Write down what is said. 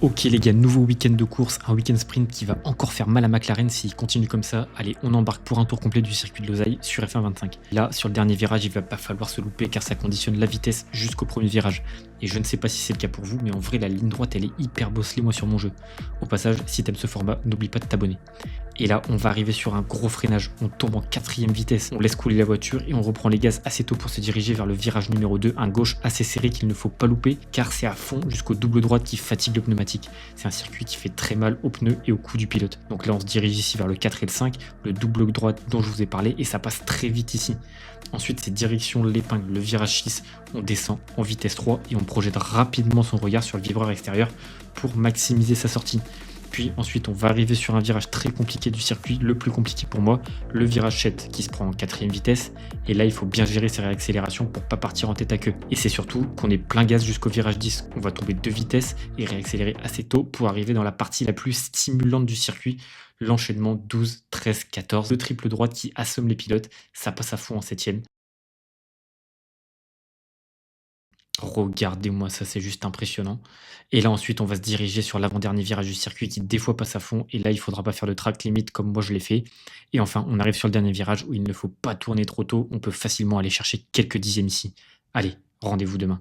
Ok les gars, nouveau week-end de course, un week-end sprint qui va encore faire mal à McLaren s'il continue comme ça. Allez, on embarque pour un tour complet du circuit de Losail sur F1 25. Là, sur le dernier virage, il va pas falloir se louper car ça conditionne la vitesse jusqu'au premier virage. Et je ne sais pas si c'est le cas pour vous, mais en vrai, la ligne droite, elle est hyper bosselée moi sur mon jeu. Au passage, si t'aimes ce format, n'oublie pas de t'abonner. Et là, on va arriver sur un gros freinage. On tombe en quatrième vitesse, on laisse couler la voiture et on reprend les gaz assez tôt pour se diriger vers le virage numéro 2, un gauche assez serré qu'il ne faut pas louper car c'est à fond jusqu'au double droite qui fatigue le pneumatique. C'est un circuit qui fait très mal aux pneus et au cou du pilote. Donc là, on se dirige ici vers le 4 et le 5, le double droite dont je vous ai parlé, et ça passe très vite ici. Ensuite, c'est direction l'épingle, le virage 6, on descend en vitesse 3 et on projette rapidement son regard sur le vibreur extérieur pour maximiser sa sortie. Puis ensuite, on va arriver sur un virage très compliqué du circuit, le plus compliqué pour moi, le virage 7 qui se prend en quatrième vitesse. Et là, il faut bien gérer ses réaccélérations pour pas partir en tête à queue. Et c'est surtout qu'on est plein gaz jusqu'au virage 10. On va tomber 2 vitesses et réaccélérer assez tôt pour arriver dans la partie la plus stimulante du circuit, l'enchaînement 12, 13, 14. Le triple droite qui assomme les pilotes, ça passe à fond en septième. Regardez-moi ça, c'est juste impressionnant. Et là, ensuite, on va se diriger sur l'avant-dernier virage du circuit qui, des fois, passe à fond. Et là, il faudra pas faire de track limite comme moi je l'ai fait. Et enfin, on arrive sur le dernier virage où il ne faut pas tourner trop tôt. On peut facilement aller chercher quelques dixièmes ici. Allez, rendez-vous demain.